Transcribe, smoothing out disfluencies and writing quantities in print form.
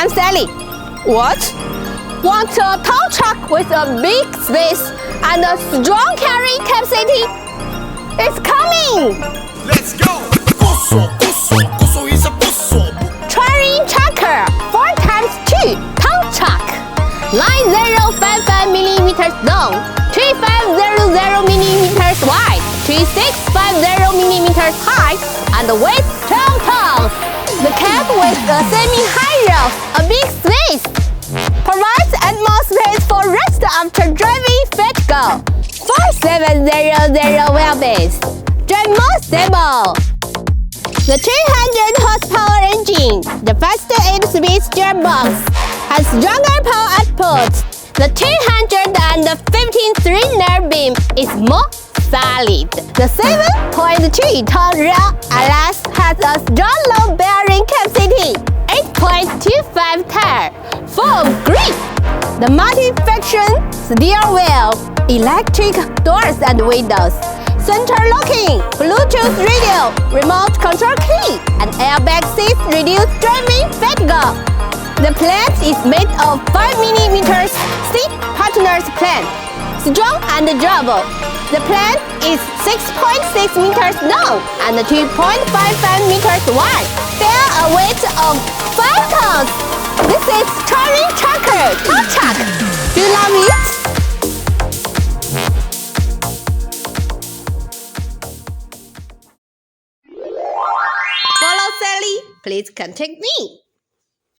I'm Sally. What? Want a tow truck with a big space and a strong carrying capacity? It's coming! Let's go! Kuso is a pusso. Triring tracker 4x2 tow truck. 9055mm long, 3500mm wide, 3650mm high, and weight 12 tons. The cab with a semi-high roof, a big space, provides more space for rest after driving vertical. 4700 wheelbase, drive more stable. The 300 horsepower engine, the faster 8-speed gearbox, has stronger power output. The 215 nerve beam is more solid. The 7.3-ton rear allowance has a strong load bearing capacity, 8.25 tire, full grip. The multi-function steering wheel, electric doors and windows, center locking, Bluetooth radio, remote control key, and airbag seats reduce driving fatigue. The plate is made of 5mm seat partners plate, strong and durable. The plate is 6.6 meters long and 2.55 meters wide. Bear a weight of 5 tons. This is Triring tracker tow truck. Do you love it? Follow Sally. Please contact me.